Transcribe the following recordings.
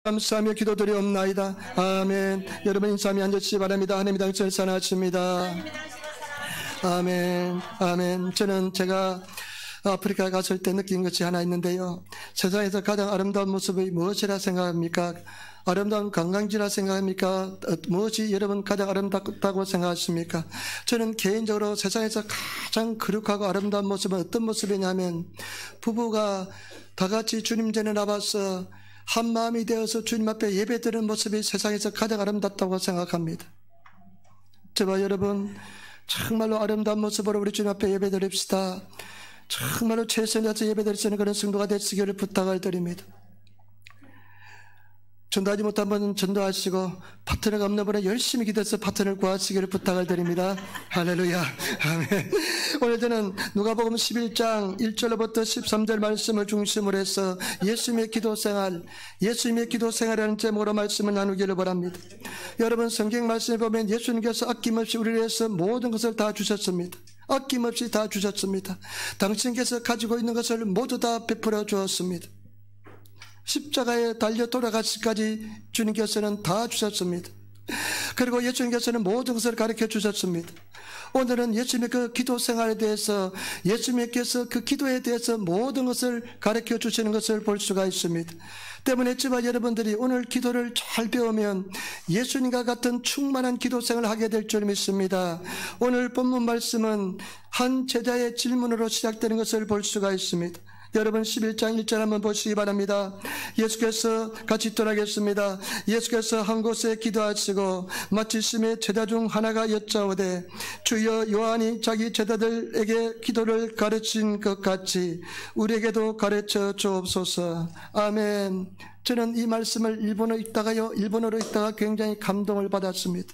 감사하며 기도드리옵나이다. 아멘. 여러분 인사하며 앉으시기 바랍니다. 하나님 당신을 사랑하십니다. 아멘. 아멘. 저는 제가 아프리카에 갔을 때 느낀 것이 하나 있는데요. 세상에서 가장 아름다운 모습이 무엇이라 생각합니까? 아름다운 관광지라 생각합니까? 무엇이 여러분 가장 아름답다고 생각하십니까? 저는 개인적으로 세상에서 가장 거룩하고 아름다운 모습은 어떤 모습이냐면 부부가 다 같이 주님 전에 나와서 한 마음이 되어서 주님 앞에 예배드리는 모습이 세상에서 가장 아름답다고 생각합니다. 제발 여러분 정말로 아름다운 모습으로 우리 주님 앞에 예배드립시다. 정말로 최선을 다해서 예배드릴 수 있는 그런 성도가 되시기를 부탁을 드립니다. 전도하지 못한 분은 전도하시고 파트너가 없는 분은 열심히 기도해서 파트너를 구하시기를 부탁을 드립니다. 할렐루야. 아멘. 오늘 저는 누가복음 11장 1절부터 13절 말씀을 중심으로 해서 예수님의 기도생활이라는 제목으로 말씀을 나누기를 바랍니다. 여러분 성경 말씀에 보면 예수님께서 아낌없이 우리를 위해서 모든 것을 다 주셨습니다. 아낌없이 다 주셨습니다. 당신께서 가지고 있는 것을 모두 다 베풀어 주었습니다. 십자가에 달려 돌아가시기까지 주님께서는 다 주셨습니다. 그리고 예수님께서는 모든 것을 가르쳐 주셨습니다. 오늘은 예수님의 그 기도 생활에 대해서 예수님께서 그 기도에 대해서 모든 것을 가르쳐 주시는 것을 볼 수가 있습니다. 때문에 제발 여러분들이 오늘 기도를 잘 배우면 예수님과 같은 충만한 기도 생활을 하게 될 줄 믿습니다. 오늘 본문 말씀은 한 제자의 질문으로 시작되는 것을 볼 수가 있습니다. 여러분 11장 1절 한번 보시기 바랍니다. 예수께서 같이 떠나겠습니다. 예수께서 한 곳에 기도하시고 마치심에 제자 중 하나가 여짜오되 주여 요한이 자기 제자들에게 기도를 가르친 것 같이 우리에게도 가르쳐 주옵소서. 아멘. 저는 이 말씀을 일본어로 읽다가 굉장히 감동을 받았습니다.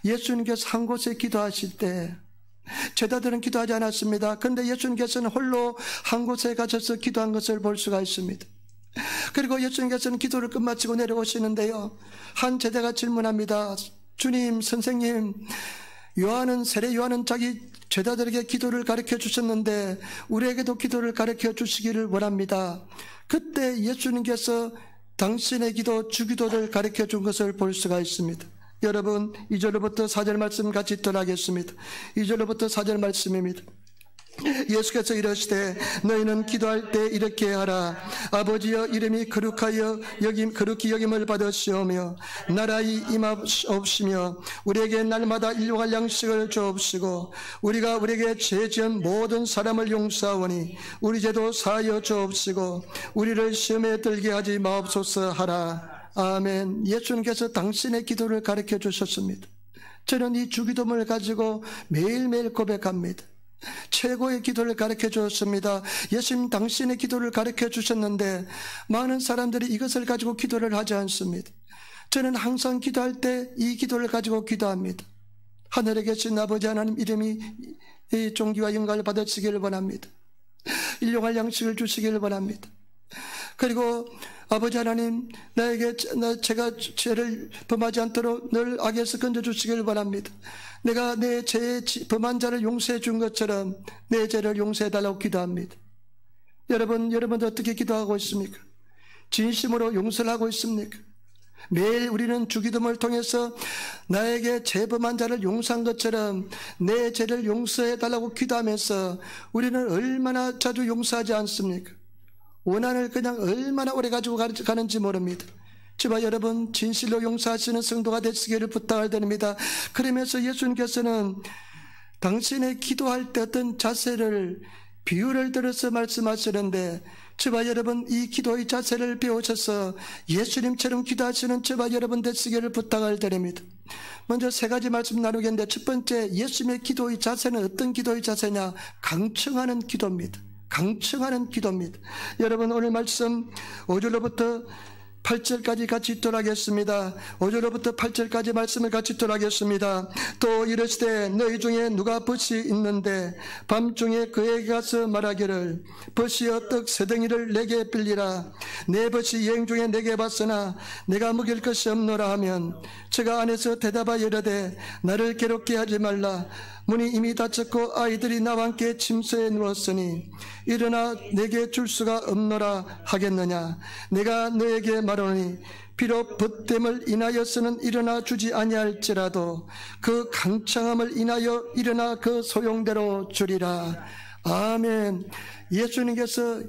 예수님께서 한 곳에 기도하실 때 제자들은 기도하지 않았습니다. 그런데 예수님께서는 홀로 한 곳에 가셔서 기도한 것을 볼 수가 있습니다. 그리고 예수님께서는 기도를 끝마치고 내려오시는데요, 한 제자가 질문합니다. 주님, 선생님, 세례 요한은 자기 제자들에게 기도를 가르쳐 주셨는데 우리에게도 기도를 가르쳐 주시기를 원합니다. 그때 예수님께서 당신의 기도, 주기도를 가르쳐 준 것을 볼 수가 있습니다. 여러분 2절로부터 4절 말씀 같이 읽도록 하겠습니다. 2절로부터 4절 말씀입니다. 예수께서 이르시되 너희는 기도할 때 이렇게 하라. 아버지여, 이름이 거룩히 여김을 받으시오며 나라의 임하옵시며 우리에게 날마다 일용할 양식을 주옵시고 우리가 우리에게 죄 지은 모든 사람을 용서하오니 우리 죄도 사하여 주옵시고 우리를 시험에 들게 하지 마옵소서 하라. 아멘. 예수님께서 당신의 기도를 가르쳐 주셨습니다. 저는 이 주기도문을 가지고 매일매일 고백합니다. 최고의 기도를 가르쳐 주었습니다. 예수님 당신의 기도를 가르쳐 주셨는데 많은 사람들이 이것을 가지고 기도를 하지 않습니다. 저는 항상 기도할 때 이 기도를 가지고 기도합니다. 하늘에 계신 아버지 하나님, 이름이 이 존귀와 영광을 받으시기를 원합니다. 일용할 양식을 주시기를 원합니다. 그리고 아버지 하나님, 제가 죄를 범하지 않도록 늘 악에서 건져주시기를 바랍니다. 내가 내 죄에 범한 자를 용서해 준 것처럼 내 죄를 용서해 달라고 기도합니다. 여러분들 어떻게 기도하고 있습니까? 진심으로 용서를 하고 있습니까? 매일 우리는 주기도문을 통해서 나에게 죄 범한 자를 용서한 것처럼 내 죄를 용서해 달라고 기도하면서 우리는 얼마나 자주 용서하지 않습니까? 원한을 그냥 얼마나 오래 가지고 가는지 모릅니다. 제발 여러분 진실로 용서하시는 성도가 되시기를 부탁을 드립니다. 그러면서 예수님께서는 당신의 기도할 때 어떤 자세를 비유를 들어서 말씀하시는데 제발 여러분 이 기도의 자세를 배우셔서 예수님처럼 기도하시는 제발 여러분 되시기를 부탁을 드립니다. 먼저 세 가지 말씀 나누겠는데 첫 번째, 예수님의 기도의 자세는 어떤 기도의 자세냐? 강청하는 기도입니다. 강청하는 기도입니다. 여러분 오늘 말씀 5절로부터 8절까지 같이 읽도록 하겠습니다. 5절로부터 8절까지 말씀을 같이 읽도록 하겠습니다. 또 이르시되 너희 중에 누가 벗이 있는데 밤중에 그에게 가서 말하기를 벗이여 떡 세 덩이를 내게 빌리라. 내 벗이 여행 중에 내게 봤으나 내가 먹일 것이 없노라 하면 저가 안에서 대답하여 이르되 나를 괴롭게 하지 말라. 문이 이미 닫혔고 아이들이 나와 함께 침소에 누웠으니 일어나 내게 줄 수가 없노라 하겠느냐. 내가 너에게 말하노니 비록 벗됨을 인하여서는 일어나 주지 아니할지라도 그 강청함을 인하여 일어나 그 소용대로 주리라. 아멘. 예수님께서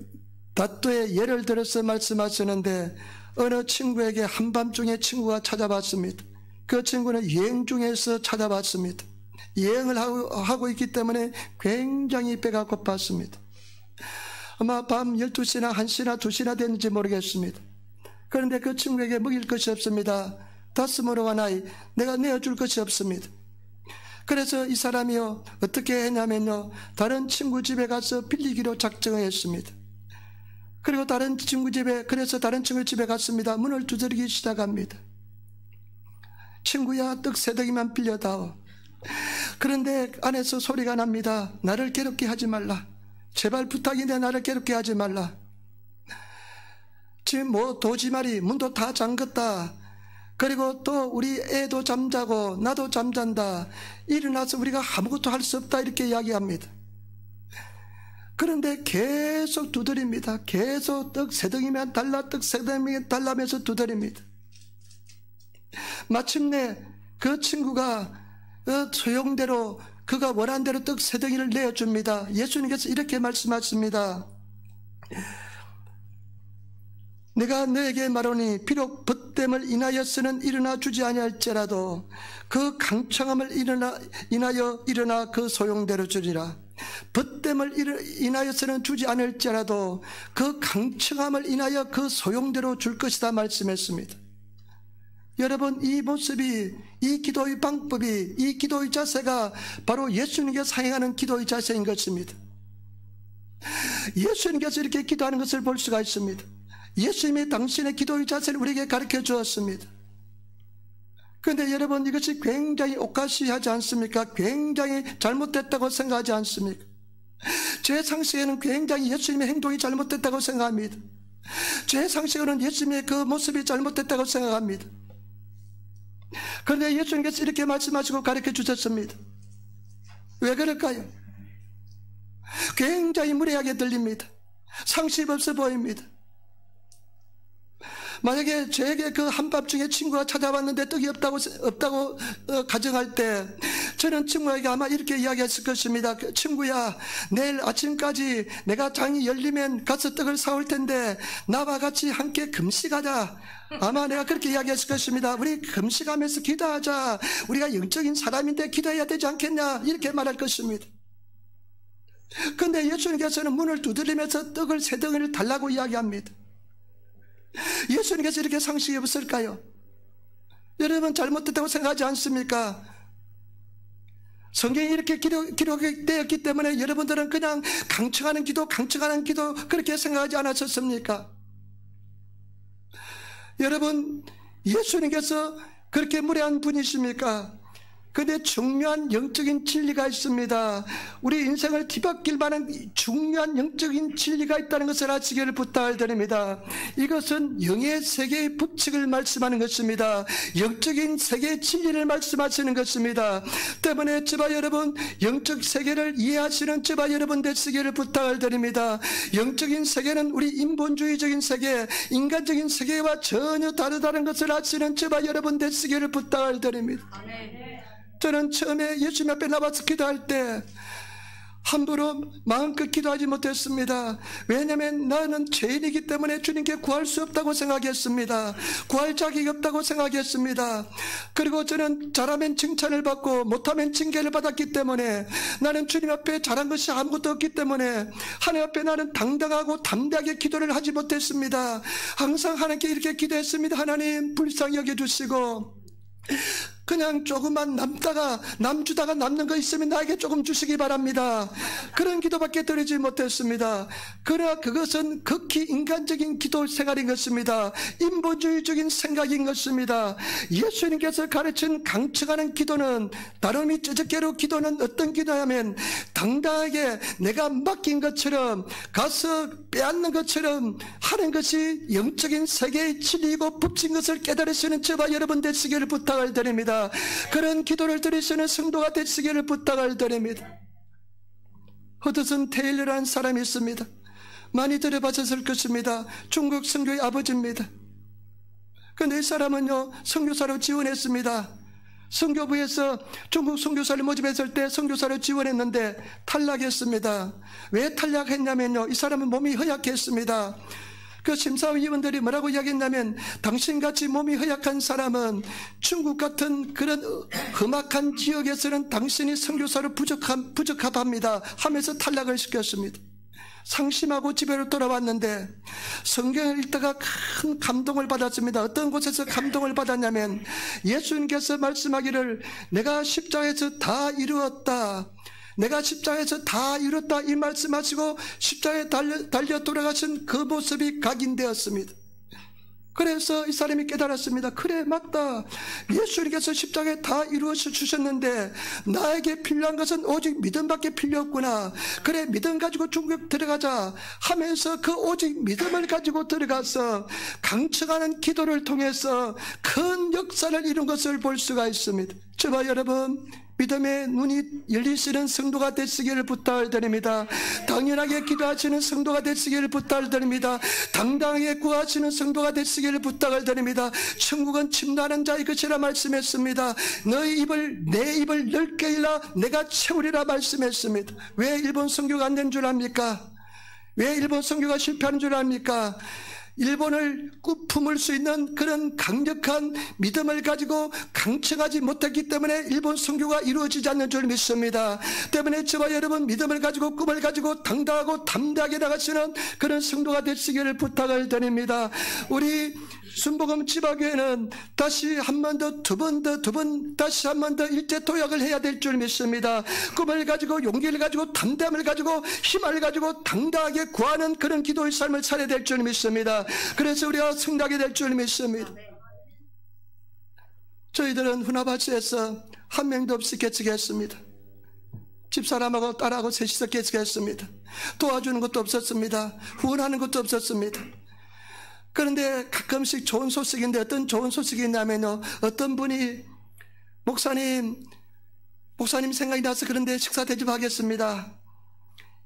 다또의 예를 들어서 말씀하시는데 어느 친구에게 한밤중에 친구가 찾아왔습니다. 그 친구는 여행 중에서 찾아왔습니다. 여행을 하고 있기 때문에 굉장히 배가 고팠습니다. 아마 밤 12시나 1시나 2시나 됐는지 모르겠습니다. 그런데 그 친구에게 먹일 것이 없습니다. 다스모로가 나이 내가 내어줄 것이 없습니다. 그래서 이 사람이요 어떻게 했냐면요, 다른 친구 집에 가서 빌리기로 작정을 했습니다. 그리고 다른 친구 집에 갔습니다. 문을 두드리기 시작합니다. 친구야, 떡 3덩이만 빌려다오. 그런데 안에서 소리가 납니다. 나를 괴롭게 하지 말라. 제발 부탁인데 나를 괴롭게 하지 말라. 지금 도지말이 문도 다 잠갔다. 그리고 또 우리 애도 잠자고 나도 잠잔다. 일어나서 우리가 아무것도 할 수 없다. 이렇게 이야기합니다. 그런데 계속 두드립니다. 계속 떡 3덩이면 달라, 떡 3덩이면 달라면서 두드립니다. 마침내 그 친구가 소용대로 그가 원한 대로 떡 3덩이를 내어줍니다. 예수님께서 이렇게 말씀하십니다. 내가 너에게 말하니 비록 벗됨을 인하여서는 일어나 주지 아니할지라도 그 강청함을 인하여 일어나 그 소용대로 주리라. 벗됨을 인하여서는 주지 않을지라도 그 강청함을 인하여 그 소용대로 줄 것이다 말씀했습니다. 여러분, 이 모습이, 이 기도의 방법이, 이 기도의 자세가 바로 예수님께서 사용하는 기도의 자세인 것입니다. 예수님께서 이렇게 기도하는 것을 볼 수가 있습니다. 예수님이 당신의 기도의 자세를 우리에게 가르쳐 주었습니다. 그런데 여러분, 이것이 굉장히 오카시하지 않습니까? 굉장히 잘못됐다고 생각하지 않습니까? 제 상식에는 굉장히 예수님의 행동이 잘못됐다고 생각합니다. 제 상식으로는 예수님의 그 모습이 잘못됐다고 생각합니다. 그런데 예수님께서 이렇게 말씀하시고 가르쳐 주셨습니다. 왜 그럴까요? 굉장히 무례하게 들립니다. 상식 없어 보입니다. 만약에 저에게 그 한밤중에 친구가 찾아왔는데 떡이 없다고 가정할 때 저는 친구에게 아마 이렇게 이야기했을 것입니다. 친구야, 내일 아침까지 내가 장이 열리면 가서 떡을 사올 텐데 나와 같이 함께 금식하자. 아마 내가 그렇게 이야기했을 것입니다. 우리 금식하면서 기도하자. 우리가 영적인 사람인데 기도해야 되지 않겠냐, 이렇게 말할 것입니다. 그런데 예수님께서는 문을 두드리면서 떡을 3덩이를 달라고 이야기합니다. 예수님께서 이렇게 상식이 없을까요? 여러분, 잘못됐다고 생각하지 않습니까? 성경이 이렇게 기록되었기 때문에 여러분들은 그냥 강청하는 기도 그렇게 생각하지 않았었습니까? 여러분, 예수님께서 그렇게 무례한 분이십니까? 그런데 중요한 영적인 진리가 있습니다. 우리 인생을 뒤바뀔 만한 중요한 영적인 진리가 있다는 것을 아시기를 부탁을 드립니다. 이것은 영의 세계의 법칙을 말씀하는 것입니다. 영적인 세계의 진리를 말씀하시는 것입니다. 때문에 저와 여러분, 영적 세계를 이해하시는 저와 여러분 되시기를 부탁을 드립니다. 영적인 세계는 우리 인본주의적인 세계, 인간적인 세계와 전혀 다르다는 것을 아시는 저와 여러분 되시기를 부탁을 드립니다. 저는 처음에 예수님 앞에 나와서 기도할 때 함부로 마음껏 기도하지 못했습니다. 왜냐하면 나는 죄인이기 때문에 주님께 구할 수 없다고 생각했습니다. 구할 자격이 없다고 생각했습니다. 그리고 저는 잘하면 칭찬을 받고 못하면 징계를 받았기 때문에 나는 주님 앞에 잘한 것이 아무것도 없기 때문에 하나님 앞에 나는 당당하고 담대하게 기도를 하지 못했습니다. 항상 하나님께 이렇게 기도했습니다. 하나님, 불쌍히 여겨주시고 그냥 조금만 남주다가 남는 거 있으면 나에게 조금 주시기 바랍니다. 그런 기도밖에 드리지 못했습니다. 그러나 그것은 극히 인간적인 기도 생활인 것입니다. 인본주의적인 생각인 것입니다. 예수님께서 가르친 강청하는 기도는, 다름이 쩌적개로 기도는 어떤 기도냐면 당당하게 내가 맡긴 것처럼 가서 빼앗는 것처럼 하는 것이 영적인 세계의 진리이고 법칙인 것을 깨달으시는 저와 여러분 되시기를 부탁을 드립니다. 그런 기도를 드리시는 성도가 되시기를 부탁을 드립니다. 허드슨 테일러라는 사람이 있습니다. 많이 들어보셨을 것입니다. 중국 선교의 아버지입니다. 그런데 이 사람은요, 선교사로 지원했습니다. 선교부에서 중국 선교사를 모집했을 때 선교사로 지원했는데 탈락했습니다. 왜 탈락했냐면요, 이 사람은 몸이 허약했습니다. 그 심사위원들이 뭐라고 이야기했냐면, 당신같이 몸이 허약한 사람은 중국 같은 그런 험악한 지역에서는 당신이 선교사로 부적합합니다 하면서 탈락을 시켰습니다. 상심하고 집에로 돌아왔는데 성경을 읽다가 큰 감동을 받았습니다. 어떤 곳에서 감동을 받았냐면, 예수님께서 말씀하기를 내가 십자가에서 다 이루었다, 내가 십자가에서 다 이뤘다, 이 말씀하시고 십자가에 달려 돌아가신 그 모습이 각인되었습니다. 그래서 이 사람이 깨달았습니다. 그래, 맞다. 예수님께서 십자가에 다 이루어 주셨는데 나에게 필요한 것은 오직 믿음밖에 필요 없구나. 그래, 믿음 가지고 중국 들어가자 하면서 그 오직 믿음을 가지고 들어가서 강청하는 기도를 통해서 큰 역사를 이룬 것을 볼 수가 있습니다. 저와 여러분, 믿음의 눈이 열리시는 성도가 되시기를 부탁을 드립니다. 당연하게 기도하시는 성도가 되시기를 부탁을 드립니다. 당당하게 구하시는 성도가 되시기를 부탁을 드립니다. 천국은 침노하는 자의 것이라 말씀했습니다. 너희 입을, 내 입을 넓게 열라 내가 채우리라 말씀했습니다. 왜 일본 선교가 안 된 줄 압니까? 왜 일본 선교가 실패하는 줄 압니까? 일본을 품을 수 있는 그런 강력한 믿음을 가지고 강청하지 못했기 때문에 일본 선교가 이루어지지 않는 줄 믿습니다. 때문에 저와 여러분, 믿음을 가지고 꿈을 가지고 당당하고 담대하게 나가시는 그런 성도가 되시기를 부탁을 드립니다. 우리 순복음 지방교회는 다시 한 번 더, 두 번 다시 한 번 더 일제 도약을 해야 될 줄 믿습니다. 꿈을 가지고, 용기를 가지고, 담대함을 가지고, 힘을 가지고 당당하게 구하는 그런 기도의 삶을 살아야 될 줄 믿습니다. 그래서 우리가 승리하게 될 줄 믿습니다. 저희들은 후나바치에서 한 명도 없이 개척했습니다. 집사람하고 딸하고 셋이서 개척했습니다. 도와주는 것도 없었습니다. 후원하는 것도 없었습니다. 그런데 가끔씩 좋은 소식인데, 어떤 좋은 소식이 있냐면요, 어떤 분이 목사님 생각이 나서 그런데 식사 대접하겠습니다.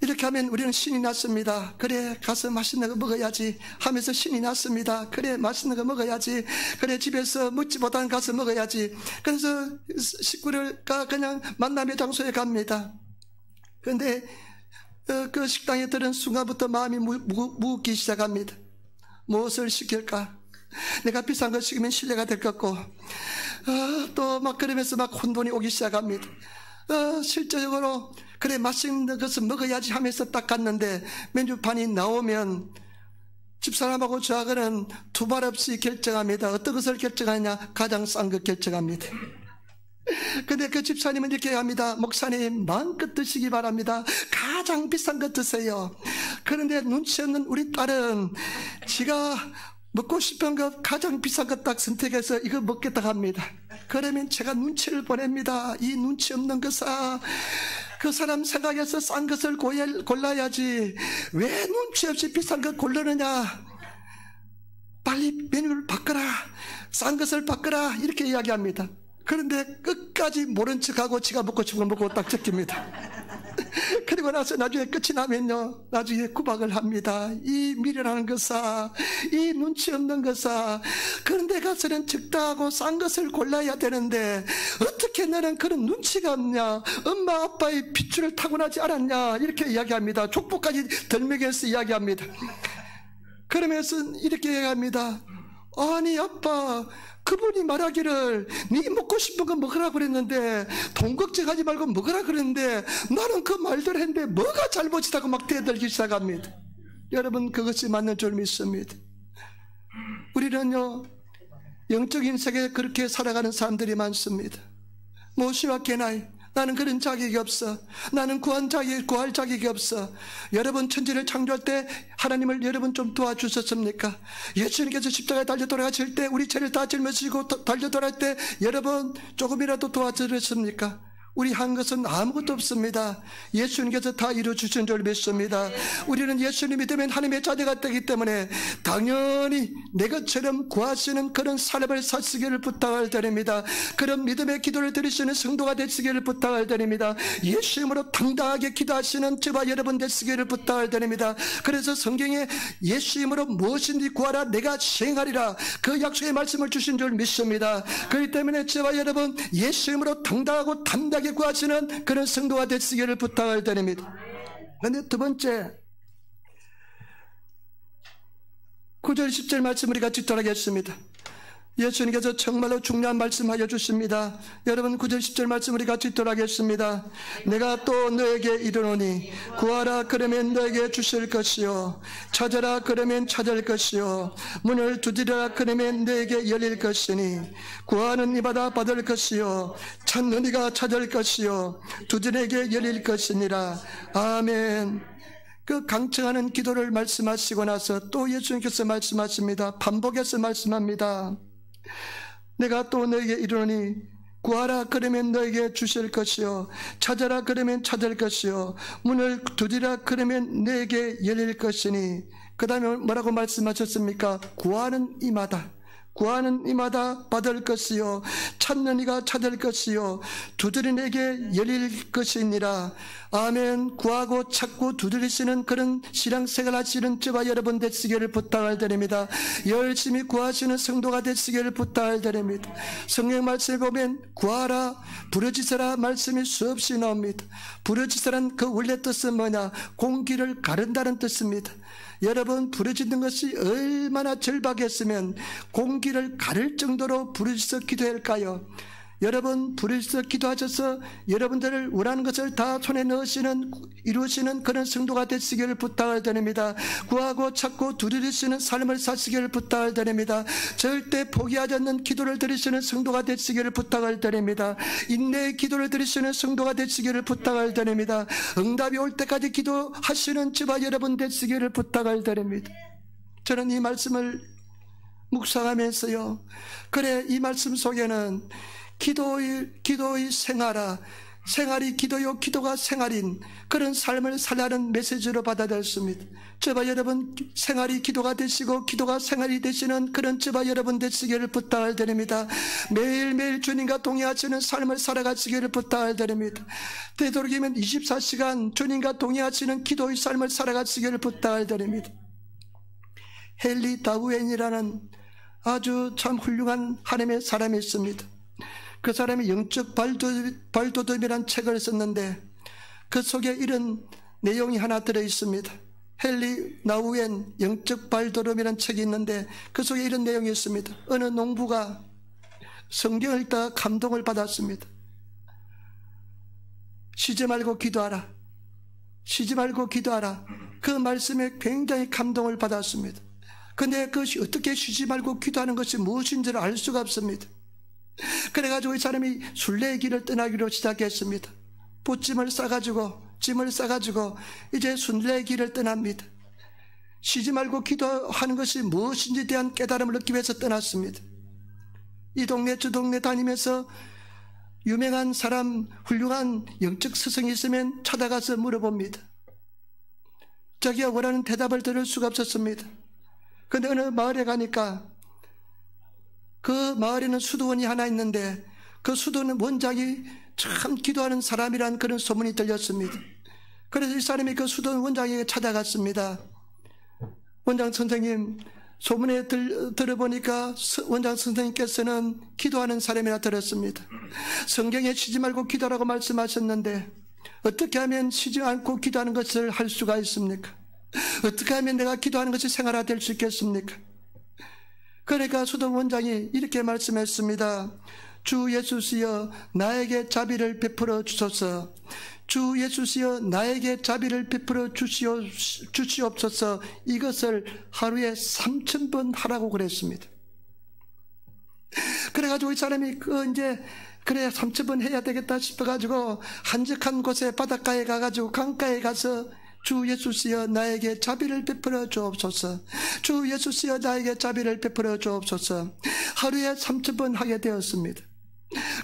이렇게 하면 우리는 신이 났습니다. 그래, 가서 맛있는 거 먹어야지 하면서 신이 났습니다. 그래, 맛있는 거 먹어야지. 그래, 집에서 먹지 못한 가서 먹어야지. 그래서 식구들과 그냥 만남의 장소에 갑니다. 그런데 그 식당에 들은 순간부터 마음이 무겁기 시작합니다. 무엇을 시킬까? 내가 비싼 거 시키면 신뢰가 될 것 같고, 또 막 그러면서 막 혼돈이 오기 시작합니다. 실제적으로 그래, 맛있는 것을 먹어야지 하면서 딱 갔는데 메뉴판이 나오면 집사람하고 저하고는 두말 없이 결정합니다. 어떤 것을 결정하냐? 가장 싼 것 결정합니다. 근데 그 집사님은 이렇게 합니다. 목사님, 마음껏 드시기 바랍니다. 가장 비싼 것 드세요. 그런데 눈치 없는 우리 딸은 지가 먹고 싶은 것, 가장 비싼 것 딱 선택해서 이거 먹겠다 합니다. 그러면 제가 눈치를 보냅니다. 이 눈치 없는 것아, 그 사람 생각해서 싼 것을 골라야지 왜 눈치 없이 비싼 것 고르느냐? 빨리 메뉴를 바꿔라, 싼 것을 바꿔라, 이렇게 이야기합니다. 그런데 끝까지 모른 척하고 지가 먹고 싶은 거 먹고 딱 제낍니다. 그리고 나서 나중에 끝이 나면요, 나중에 구박을 합니다. 이 미련하는 것아, 이 눈치 없는 것아, 그런데 가서는 적당하고 싼 것을 골라야 되는데 어떻게 너는 그런 눈치가 없냐? 엄마 아빠의 핏줄을 타고나지 않았냐? 이렇게 이야기합니다. 족보까지 덜먹여서 이야기합니다. 그러면서 이렇게 이야기합니다. 아니 아빠, 그분이 말하기를 네 먹고 싶은 거 먹으라 그랬는데, 돈 걱정하지 말고 먹으라 그랬는데 나는 그 말대로 했는데 뭐가 잘못이다고 막 대들기 시작합니다. 여러분, 그것이 맞는 줄 믿습니다. 우리는요, 영적인 세계에 그렇게 살아가는 사람들이 많습니다. 모시와 개나이, 나는 그런 자격이 없어. 나는 구할 자격이 없어. 여러분 천지를 창조할 때 하나님을 여러분 좀 도와주셨습니까? 예수님께서 십자가에 달려 돌아가실 때 우리 죄를 다 짊어지고 달려 돌아갈 때 여러분 조금이라도 도와주셨습니까? 우리 한 것은 아무것도 없습니다. 예수님께서 다 이루어주신 줄 믿습니다. 우리는 예수님 믿으면 하나님의 자녀가 되기 때문에 당연히 내 것처럼 구하시는 그런 삶을 사시기를 부탁을 드립니다. 그런 믿음의 기도를 드리시는 성도가 되시기를 부탁을 드립니다. 예수 이름으로 당당하게 기도하시는 저와 여러분 되시기를 부탁을 드립니다. 그래서 성경에 예수 이름으로 무엇인지 구하라 내가 시행하리라 그 약속의 말씀을 주신 줄 믿습니다. 그렇기 때문에 저와 여러분 예수 이름으로 당당하고 담대하게 구하시는 그런 성도가 되시기를 부탁을 드립니다. 그런데 두 번째 9절 10절 말씀 우리 같이 돌아가겠습니다. 예수님께서 정말로 중요한 말씀하여 주십니다. 여러분 9절 10절 말씀 우리 같이 돌아가겠습니다. 내가 또 너에게 이르노니 구하라 그러면 너에게 주실 것이요 찾아라 그러면 찾을 것이요 문을 두드리라 그러면 너에게 열릴 것이니 구하는 이마다 받을 것이요 찾는 이가 찾을 것이요 두드리에게 열릴 것이니라. 아멘. 그 강청하는 기도를 말씀하시고 나서 또 예수님께서 말씀하십니다. 반복해서 말씀합니다. 내가 또 너에게 이르노니 구하라 그러면 너에게 주실 것이요 찾아라 그러면 찾을 것이요 문을 두드리라 그러면 너에게 열릴 것이니 그 다음에 뭐라고 말씀하셨습니까? 구하는 이마다 구하는 이마다 받을 것이요 찾는 이가 찾을 것이요 두드리는 이에게 열릴 것이니라. 아멘. 구하고 찾고 두드리시는 그런 신앙생활 하시는 저와 여러분 되시기를 부탁을 드립니다. 열심히 구하시는 성도가 되시기를 부탁을 드립니다. 성경 말씀에 보면 구하라 부르짖으라 말씀이 수없이 나옵니다. 부르짖으란 그 원래 뜻은 뭐냐? 공기를 가른다는 뜻입니다. 여러분 부르짖는 것이 얼마나 절박했으면 공기를 가를 정도로 부르짖어 기도할까요? 여러분 부르짖어 기도하셔서 여러분들을 원하는 것을 다 손에 넣으시는 이루시는 그런 성도가 되시기를 부탁을 드립니다. 구하고 찾고 두드리시는 삶을 사시기를 부탁을 드립니다. 절대 포기하지 않는 기도를 드리시는 성도가 되시기를 부탁을 드립니다. 인내의 기도를 드리시는 성도가 되시기를 부탁을 드립니다. 응답이 올 때까지 기도하시는 저와 여러분 되시기를 부탁을 드립니다. 저는 이 말씀을 묵상하면서요, 그래 이 말씀 속에는 기도의 생활이 기도요 기도가 생활인 그런 삶을 살라는 메시지로 받아들였습니다. 저와 여러분 생활이 기도가 되시고 기도가 생활이 되시는 그런 저와 여러분 되시기를 부탁을 드립니다. 매일매일 주님과 동행하시는 삶을 살아가시기를 부탁을 드립니다. 되도록이면 24시간 주님과 동행하시는 기도의 삶을 살아가시기를 부탁을 드립니다. 헨리 다우엔이라는 아주 참 훌륭한 하나님의 사람이 있습니다. 그 사람이 영적 발돋움이라는 책을 썼는데 그 속에 이런 내용이 하나 들어있습니다. 헨리 나우엔 영적 발돋움이라는 책이 있는데 그 속에 이런 내용이 있습니다. 어느 농부가 성경을 읽다가 감동을 받았습니다. 쉬지 말고 기도하라. 쉬지 말고 기도하라. 그 말씀에 굉장히 감동을 받았습니다. 그런데 그것이 어떻게 쉬지 말고 기도하는 것이 무엇인지를 알 수가 없습니다. 그래가지고 이 사람이 순례의 길을 떠나기로 시작했습니다. 보찜을 싸가지고 짐을 싸가지고 이제 순례의 길을 떠납니다. 쉬지 말고 기도하는 것이 무엇인지에 대한 깨달음을 얻기 위해서 떠났습니다. 이 동네 저 동네 다니면서 유명한 사람 훌륭한 영적 스승이 있으면 찾아가서 물어봅니다. 자기가 원하는 대답을 들을 수가 없었습니다. 그런데 어느 마을에 가니까 그 마을에는 수도원이 하나 있는데 그 수도원 원장이 참 기도하는 사람이라는 그런 소문이 들렸습니다. 그래서 이 사람이 그 수도원 원장에게 찾아갔습니다. 원장 선생님, 소문에 들어보니까 원장 선생님께서는 기도하는 사람이라 들었습니다. 성경에 쉬지 말고 기도하라고 말씀하셨는데 어떻게 하면 쉬지 않고 기도하는 것을 할 수가 있습니까? 어떻게 하면 내가 기도하는 것이 생활화될 수 있겠습니까? 그러니까 수도원 원장이 이렇게 말씀했습니다. 주 예수시여 나에게 자비를 베풀어 주소서. 주 예수시여 나에게 자비를 베풀어 주시옵소서. 이것을 하루에 3,000번 하라고 그랬습니다. 그래가지고 이 사람이 그래 3,000번 해야 되겠다 싶어가지고 한적한 곳에 바닷가에 가가지고 강가에 가서 주 예수시여 나에게 자비를 베풀어 주옵소서. 주 예수시여 나에게 자비를 베풀어 주옵소서. 하루에 3,000번 하게 되었습니다.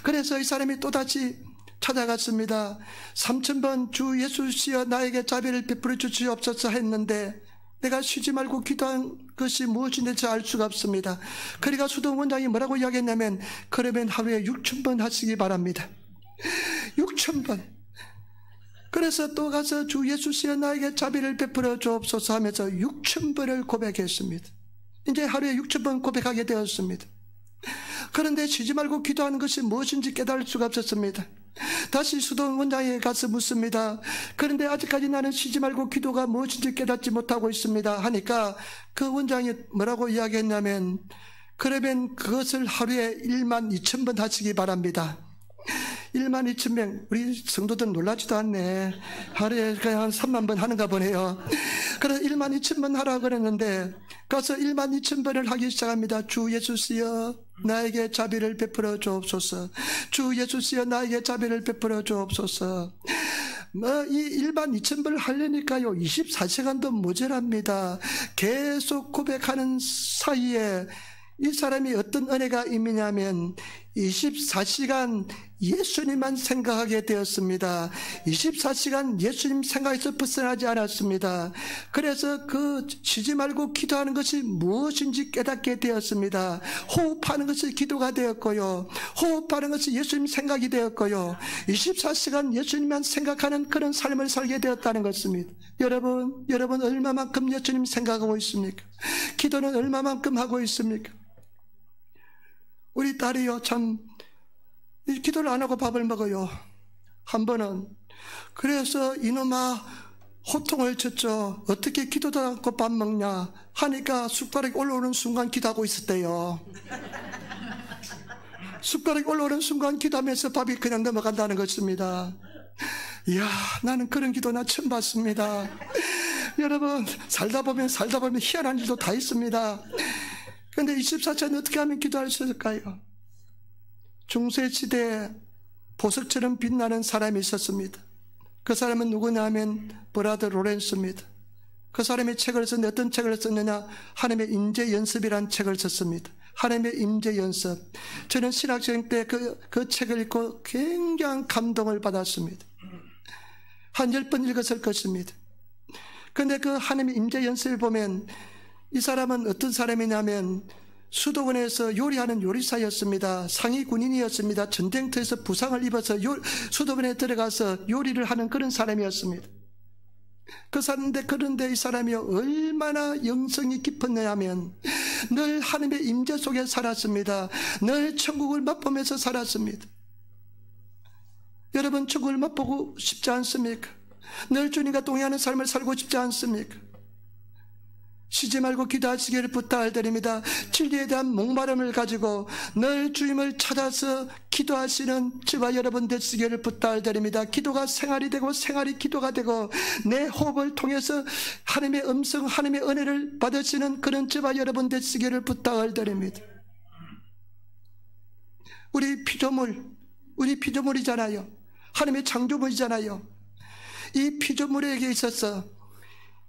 그래서 이 사람이 또다시 찾아갔습니다. 3000번 주 예수시여 나에게 자비를 베풀어 주시옵소서 했는데 내가 쉬지 말고 기도한 것이 무엇인지 알 수가 없습니다. 그러니까 수동 원장이 뭐라고 이야기했냐면 그러면 하루에 6000번 하시기 바랍니다. 6000번. 그래서 또 가서 주 예수시여 나에게 자비를 베풀어 주옵소서 하면서 6000번을 고백했습니다. 이제 하루에 6000번 고백하게 되었습니다. 그런데 쉬지 말고 기도하는 것이 무엇인지 깨달을 수가 없었습니다. 다시 수동 원장에게 가서 묻습니다. 그런데 아직까지 나는 쉬지 말고 기도가 무엇인지 깨닫지 못하고 있습니다 하니까 그 원장이 뭐라고 이야기했냐면 그러면 그것을 하루에 12,000번 하시기 바랍니다. 12,000명. 우리 성도들 놀라지도 않네. 하루에 그냥 한 30,000번 하는가 보네요. 그래서 12,000번 하라고 그랬는데 가서 12,000번을 하기 시작합니다. 주 예수시여 나에게 자비를 베풀어 주옵소서. 주 예수시여 나에게 자비를 베풀어 주옵소서. 이 12,000번을 하려니까요 24시간도 모자랍니다. 계속 고백하는 사이에 이 사람이 어떤 은혜가 임이냐면 24시간 예수님만 생각하게 되었습니다. 24시간 예수님 생각에서 벗어나지 않았습니다. 그래서 그 쉬지 말고 기도하는 것이 무엇인지 깨닫게 되었습니다. 호흡하는 것이 기도가 되었고요. 호흡하는 것이 예수님 생각이 되었고요. 24시간 예수님만 생각하는 그런 삶을 살게 되었다는 것입니다. 여러분 얼마만큼 예수님 생각하고 있습니까? 기도는 얼마만큼 하고 있습니까? 우리 딸이요 참 기도를 안 하고 밥을 먹어요. 한 번은 그래서 이놈아 호통을 쳤죠. 어떻게 기도도 않고 밥 먹냐 하니까 숟가락이 올라오는 순간 기도하고 있었대요. 숟가락이 올라오는 순간 기도하면서 밥이 그냥 넘어간다는 것입니다. 이야 나는 그런 기도 나 처음 봤습니다. 여러분 살다 보면 희한한 일도 다 있습니다. 그런데 24시간 어떻게 하면 기도할 수 있을까요? 중세시대에 보석처럼 빛나는 사람이 있었습니다. 그 사람은 누구냐 하면 브라더 로렌스입니다. 그 사람이 책을 썼는데 어떤 책을 썼느냐 하나님의 임재연습이라는 책을 썼습니다. 하나님의 임재연습. 저는 신학생 때 그 책을 읽고 굉장한 감동을 받았습니다. 한 10번 읽었을 것입니다. 그런데 그 하나님의 임재연습을 보면 이 사람은 어떤 사람이냐면 수도원에서 요리하는 요리사였습니다. 상위 군인이었습니다. 전쟁터에서 부상을 입어서 수도원에 들어가서 요리를 하는 그런 사람이었습니다. 그런데 이 사람이 얼마나 영성이 깊었냐 하면 늘 하나님의 임재 속에 살았습니다. 늘 천국을 맛보면서 살았습니다. 여러분 천국을 맛보고 싶지 않습니까? 늘 주님과 동행하는 삶을 살고 싶지 않습니까? 쉬지 말고 기도하시기를 부탁드립니다. 진리에 대한 목마름을 가지고 늘 주님을 찾아서 기도하시는 저와 여러분 되시기를 부탁드립니다. 기도가 생활이 되고 생활이 기도가 되고 내 호흡을 통해서 하나님의 음성, 하나님의 은혜를 받으시는 그런 저와 여러분 되시기를 부탁을 드립니다. 우리 피조물이잖아요. 하나님의 창조물이잖아요. 이 피조물에게 있어서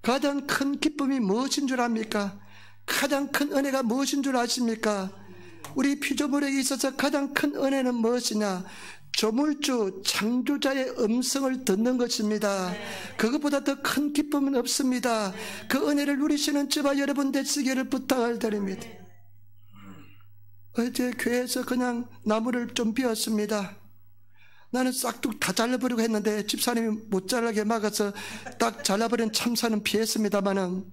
가장 큰 기쁨이 무엇인 줄 압니까? 가장 큰 은혜가 무엇인 줄 아십니까? 우리 피조물에게 있어서 가장 큰 은혜는 무엇이냐? 조물주 창조자의 음성을 듣는 것입니다. 그것보다 더 큰 기쁨은 없습니다. 그 은혜를 누리시는 저와 여러분 되시기를 부탁을 드립니다. 어제 교회에서 그냥 나무를 좀 베었습니다. 나는 싹둑 다 잘라버리고 했는데 집사님이 못 자르게 막아서 딱 잘라버린 참사는 피했습니다마는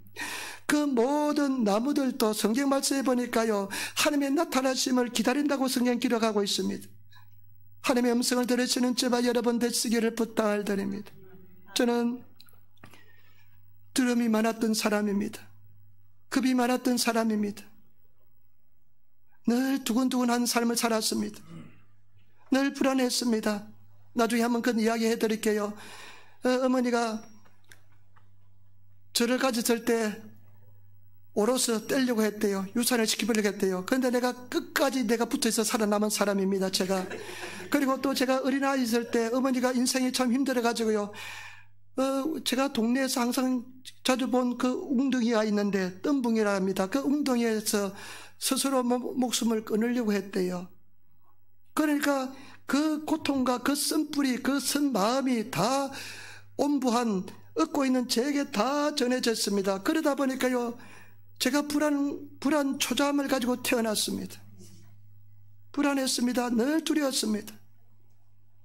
그 모든 나무들도 성경 말씀에 보니까요 하나님의 나타나심을 기다린다고 성경 기록하고 있습니다. 하나님의 음성을 들으시는 저와 여러분 되시기를 부탁을 드립니다. 저는 두려움이 많았던 사람입니다. 겁이 많았던 사람입니다. 늘 두근두근한 삶을 살았습니다. 늘 불안했습니다. 나중에 한번 그런 이야기 해드릴게요. 어머니가 저를 가졌을 때 오로서 떼려고 했대요. 유산을 시키려고 했대요. 그런데 내가 끝까지 내가 붙어있어 살아남은 사람입니다. 제가. 그리고 또 제가 어린아이 있을 때 어머니가 인생이 참 힘들어가지고요. 제가 동네에서 항상 자주 본 그 웅덩이가 있는데 뜸붕이라 합니다. 그 웅덩이에서 스스로 목숨을 끊으려고 했대요. 그러니까 그 고통과 그 쓴뿌리, 그 쓴 마음이 다 온부한 얻고 있는 제게 다 전해졌습니다. 그러다 보니까요, 제가 불안 초조함을 가지고 태어났습니다. 불안했습니다. 늘 두려웠습니다.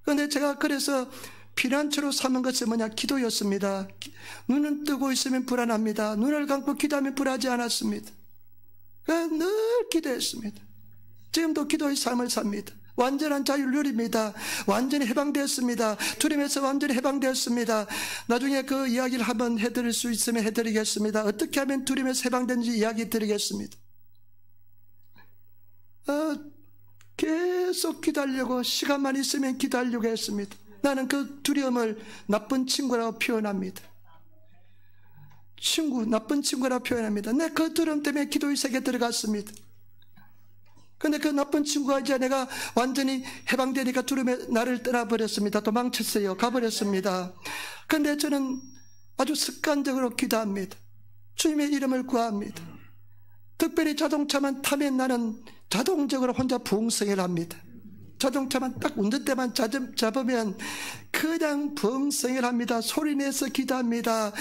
그런데 제가 그래서 피난처로 삼은 것은 뭐냐? 기도였습니다. 눈은 뜨고 있으면 불안합니다. 눈을 감고 기도하면 불안하지 않았습니다. 늘 기도했습니다. 지금도 기도의 삶을 삽니다. 완전한 자유를 누립니다. 완전히 해방되었습니다. 두려움에서 완전히 해방되었습니다. 나중에 그 이야기를 한번 해드릴 수 있으면 해드리겠습니다. 어떻게 하면 두려움에서 해방되는지 이야기 드리겠습니다. 계속 기도하려고, 시간만 있으면 기도하려고 했습니다. 나는 그 두려움을 나쁜 친구라고 표현합니다. 나쁜 친구라고 표현합니다. 내 그 두려움 때문에 기도의 세계에 들어갔습니다. 근데 그 나쁜 친구가 이제 내가 완전히 해방되니까 두려움에 나를 떠나버렸습니다. 도망쳤어요. 가버렸습니다. 근데 저는 아주 습관적으로 기도합니다. 주님의 이름을 구합니다. 특별히 자동차만 타면 나는 자동적으로 혼자 부흥성회를 합니다. 자동차만 딱 운전대만 잡으면 그냥 부흥성회를 합니다. 소리내서 기도합니다.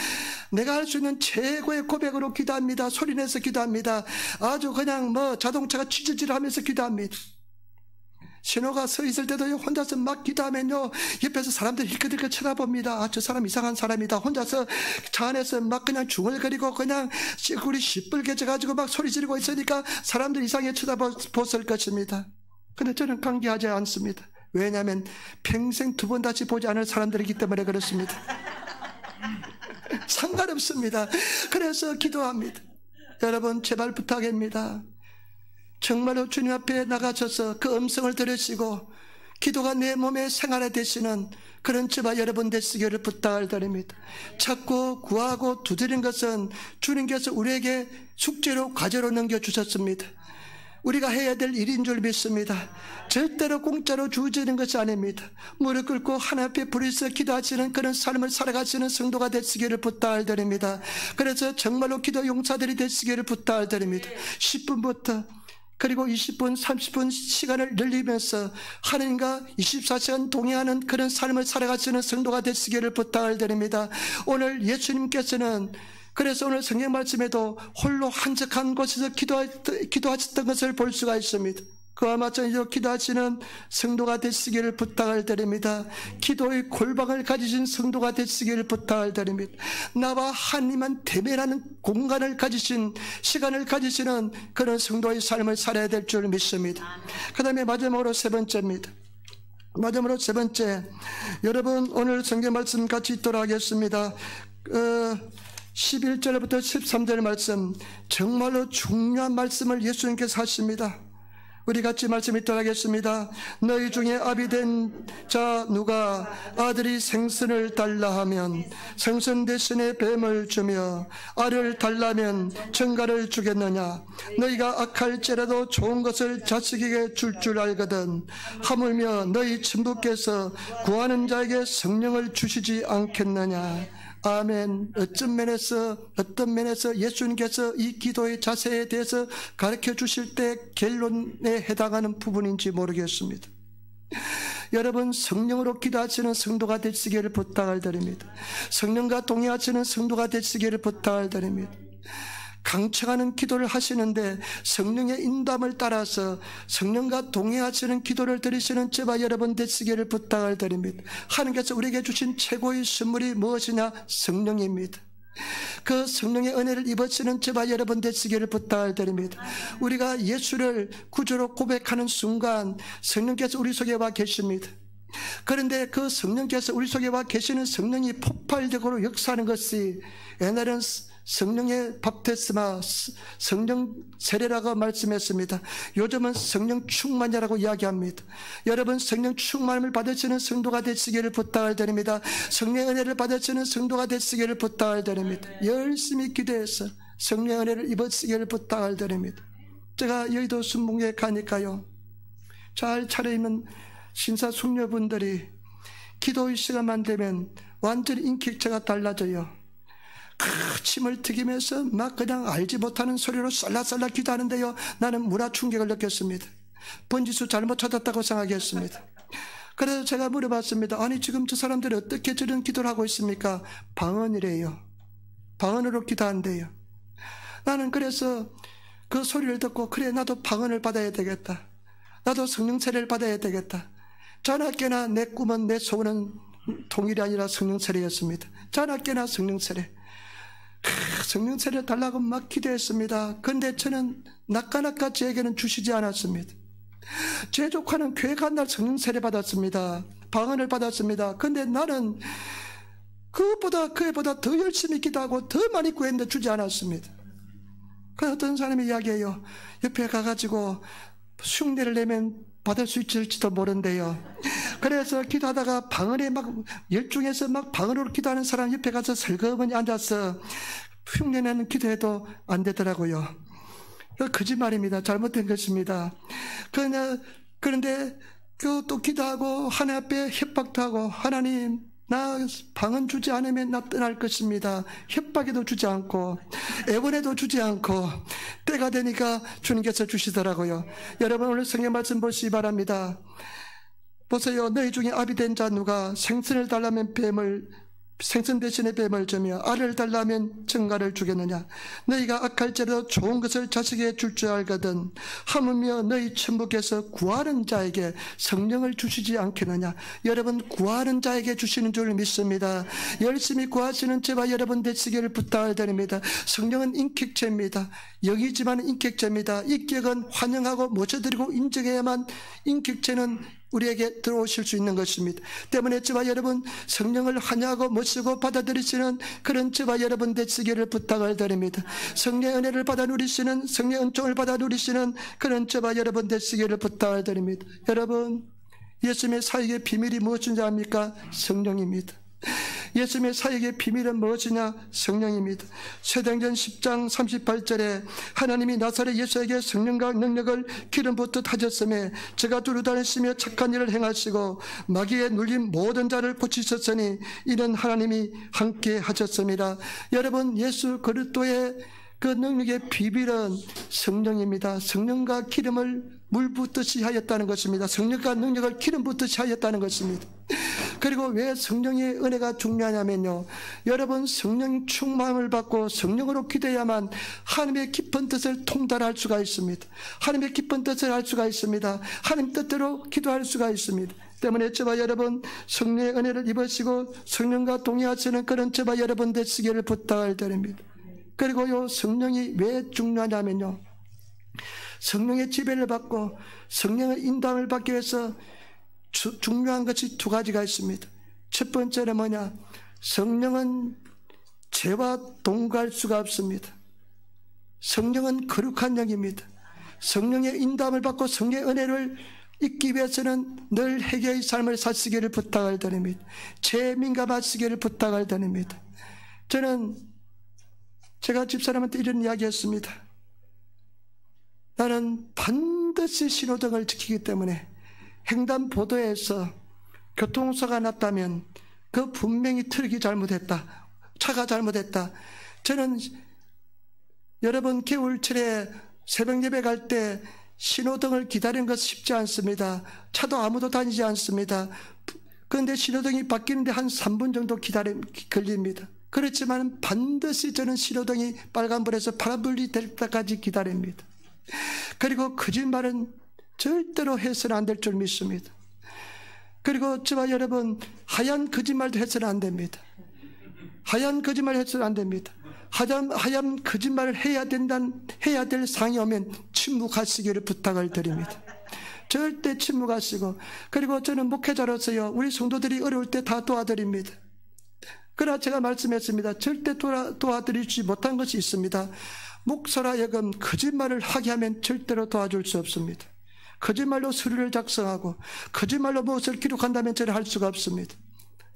내가 할 수 있는 최고의 고백으로 기도합니다. 소리내서 기도합니다. 아주 그냥 자동차가 치질질하면서 기도합니다. 신호가 서 있을 때도 혼자서 막 기도하면요, 옆에서 사람들이 힐끗힐끗 쳐다봅니다. 저 사람 이상한 사람이다. 혼자서 차 안에서 막 그냥 중얼거리고 그냥 꿀이 시뻘게 져가지고 막 소리 지르고 있으니까 사람들이 이상하게 쳐다봤을 것입니다. 근데 저는 관계하지 않습니다. 왜냐하면 평생 두 번 다시 보지 않을 사람들이기 때문에 그렇습니다. 상관없습니다. 그래서 기도합니다. 여러분, 제발 부탁입니다. 정말로 주님 앞에 나가셔서 그 음성을 들으시고 기도가 내 몸에 생활화되시는 그런 저와 여러분 되시기를 부탁을 드립니다. 찾고 구하고 두드린 것은 주님께서 우리에게 숙제로 과제로 넘겨주셨습니다. 우리가 해야 될 일인 줄 믿습니다. 절대로 공짜로 주어지는 것이 아닙니다. 무릎 꿇고 하나님 앞에 부르짖어 기도하시는 그런 삶을 살아가시는 성도가 되시기를 부탁을 드립니다. 그래서 정말로 기도 용사들이 되시기를 부탁을 드립니다. 10분부터 그리고 20분, 30분 시간을 늘리면서 하나님과 24시간 동행하는 그런 삶을 살아가시는 성도가 되시기를 부탁을 드립니다. 오늘 예수님께서는 그래서 오늘 성경 말씀에도 홀로 한적한 곳에서 기도하셨던 것을 볼 수가 있습니다. 그와 마찬가지로 기도하시는 성도가 되시기를 부탁을 드립니다. 기도의 골방을 가지신 성도가 되시기를 부탁을 드립니다. 나와 하나님만 대면하는 공간을 가지신, 시간을 가지시는 그런 성도의 삶을 살아야 될 줄 믿습니다. 그 다음에 마지막으로 세 번째입니다. 마지막으로 세 번째, 여러분 오늘 성경 말씀 같이 있도록 하겠습니다. 11절부터 13절 말씀, 정말로 중요한 말씀을 예수님께서 하십니다. 우리 같이 말씀 있도록 하겠습니다. 너희 중에 아비된 자 누가 아들이 생선을 달라 하면 생선 대신에 뱀을 주며 알을 달라면 정갈을 주겠느냐? 너희가 악할지라도 좋은 것을 자식에게 줄 줄 알거든. 하물며 너희 천부께서 구하는 자에게 성령을 주시지 않겠느냐? 아멘. 어떤 면에서 예수님께서 이 기도의 자세에 대해서 가르쳐 주실 때 결론에 해당하는 부분인지 모르겠습니다. 여러분, 성령으로 기도하시는 성도가 되시기를 부탁을 드립니다. 성령과 동의하시는 성도가 되시기를 부탁을 드립니다. 강청하는 기도를 하시는데 성령의 인도함을 따라서 성령과 동행하시는 기도를 드리시는 저와 여러분 되시기를 부탁을 드립니다. 하나님께서 우리에게 주신 최고의 선물이 무엇이냐? 성령입니다. 그 성령의 은혜를 입으시는 저와 여러분 되시기를 부탁을 드립니다. 우리가 예수를 구주로 고백하는 순간 성령께서 우리 속에 와 계십니다. 그런데 그 성령께서 우리 속에 와 계시는 성령이 폭발적으로 역사하는 것이 옛날에는 성령의 밥테스마, 성령 세례라고 말씀했습니다. 요즘은 성령 충만이라고 이야기합니다. 여러분, 성령 충만을 받으시는 성도가 되시기를 부탁을 드립니다. 성령의 은혜를 받으시는 성도가 되시기를 부탁을 드립니다. 열심히 기도해서 성령의 은혜를 입으시기를 부탁을 드립니다. 제가 여의도 순복음에 가니까요, 잘 차려입는 신사숙녀분들이 기도의 시간만 되면 완전히 인격체가 달라져요. 침을 튀기면서 막 그냥 알지 못하는 소리로 쌀라쌀라 기도하는데요, 나는 문화 충격을 느꼈습니다. 번지수 잘못 찾았다고 생각했습니다. 그래서 제가 물어봤습니다. 아니 지금 저 사람들이 어떻게 저런 기도를 하고 있습니까? 방언이래요. 방언으로 기도한대요. 나는 그래서 그 소리를 듣고 그래 나도 방언을 받아야 되겠다. 나도 성령 세례를 받아야 되겠다. 자나깨나 내 꿈은 내 소원은 통일이 아니라 성령 세례였습니다. 자나깨나 성령 세례. 성령 세례 달라고 막 기도했습니다. 그런데 저는 낚아낚아 저에게는 주시지 않았습니다. 제 조카는 교회 간 날 성령 세례 받았습니다. 방언을 받았습니다. 그런데 나는 그보다 더 열심히 기도하고 더 많이 구했는데 주지 않았습니다. 그 어떤 사람이 이야기해요. 옆에 가가지고 흉내를 내면 받을 수 있을지도 모른대요. 그래서 기도하다가 방언에 막 열중해서 막 방언으로 기도하는 사람 옆에 가서 설거머니 앉아서 흉내내는 기도해도 안 되더라고요. 거짓말입니다. 잘못된 것입니다. 그런데 또 기도하고 하나님 앞에 협박도 하고 하나님 나 방언 주지 않으면 나 떠날 것입니다. 협박에도 주지 않고 애원에도 주지 않고 때가 되니까 주님께서 주시더라고요. 여러분 오늘 성경 말씀 보시기 바랍니다. 보세요. 너희 중에 아비 된 자 누가 생선을 달라면 생선 대신에 뱀을 주며 알을 달라면 정갈을 주겠느냐. 너희가 악할지라도 좋은 것을 자식에게 줄 줄 알거든 하물며 너희 천부께서 구하는 자에게 성령을 주시지 않겠느냐. 여러분 구하는 자에게 주시는 줄 믿습니다. 열심히 구하시는 저와 여러분 되시기를 부탁을 드립니다. 성령은 인격체입니다. 영이지만 인격체입니다. 인격은 환영하고 모셔드리고 인정해야만 인격체는 우리에게 들어오실 수 있는 것입니다. 때문에 저와 여러분 성령을 환영하고 모시고 받아들이시는 그런 저와 여러분 되시기를 부탁을 드립니다. 성령의 은혜를 받아 누리시는 성령의 은총을 받아 누리시는 그런 저와 여러분 되시기를 부탁을 드립니다. 여러분 예수님의 사역의 비밀이 무엇인지 압니까? 성령입니다. 예수님의 사역의 비밀은 무엇이냐? 성령입니다. 사도행전 10장 38절에 하나님이 나사렛 예수에게 성령과 능력을 기름 붓듯 하셨으며 저가 두루 다니시며 착한 일을 행하시고 마귀에 눌린 모든 자를 고치셨으니 이는 하나님이 함께 하셨습니다. 여러분 예수 그리스도의 그 능력의 비밀은 성령입니다. 성령과 기름을 물 붓듯이 하였다는 것입니다. 성령과 능력을 기름 붓듯이 하였다는 것입니다. 그리고 왜 성령의 은혜가 중요하냐면요, 여러분 성령 충만을 받고 성령으로 기도해야만 하나님의 깊은 뜻을 통달할 수가 있습니다. 하나님의 깊은 뜻을 알 수가 있습니다. 하나님 뜻대로 기도할 수가 있습니다. 때문에 저와 여러분 성령의 은혜를 입으시고 성령과 동의하시는 그런 저와 여러분 되시기를 부탁을 드립니다. 그리고 요 성령이 왜 중요하냐면요, 성령의 지배를 받고 성령의 인도함을 받기 위해서 중요한 것이 두 가지가 있습니다. 첫 번째는 뭐냐? 성령은 죄와 동거할 수가 없습니다. 성령은 거룩한 영입니다. 성령의 인도함을 받고 성령의 은혜를 잊기 위해서는 늘 회개의 삶을 사시기를 부탁을 드립니다. 죄에 민감하시기를 부탁을 드립니다. 제가 집사람한테 이런 이야기했습니다. 나는 반드시 신호등을 지키기 때문에 횡단보도에서 교통사고가 났다면 그 분명히 트럭이 잘못했다, 차가 잘못했다. 저는 여러분 겨울철에 새벽 예배 갈 때 신호등을 기다리는 것 쉽지 않습니다. 차도 아무도 다니지 않습니다. 그런데 신호등이 바뀌는데 한 3분 정도 걸립니다. 그렇지만 반드시 저는 신호등이 빨간불에서 파란불이 될 때까지 기다립니다. 그리고 거짓말은 절대로 해서는 안 될 줄 믿습니다. 그리고 저와 여러분 하얀 거짓말도 해서는 안 됩니다. 하얀 거짓말 해서는 안 됩니다. 하얀 거짓말을 해야 될 상황이 오면 침묵하시기를 부탁을 드립니다. 절대 침묵하시고, 그리고 저는 목회자로서요, 우리 성도들이 어려울 때 다 도와드립니다. 그러나 제가 말씀했습니다. 절대 도와드리지 못한 것이 있습니다. 목사라 여금 거짓말을 하게 하면 절대로 도와줄 수 없습니다. 거짓말로 서류를 작성하고 거짓말로 무엇을 기록한다면 저를 할 수가 없습니다.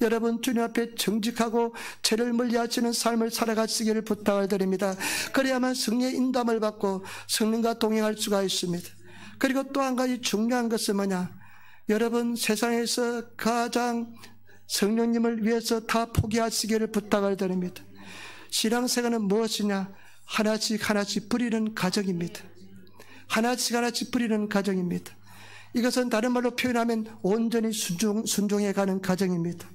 여러분 주님 앞에 정직하고 죄를 멀리하시는 삶을 살아가시기를 부탁을 드립니다. 그래야만 성령의 인도함을 받고 성령과 동행할 수가 있습니다. 그리고 또 한 가지 중요한 것은 뭐냐? 여러분 세상에서 가장 성령님을 위해서 다 포기하시기를 부탁을 드립니다. 신앙생활은 무엇이냐? 하나씩 부리는 가정입니다. 하나씩 부리는 가정입니다. 이것은 다른 말로 표현하면 온전히 순종해가는 과정입니다.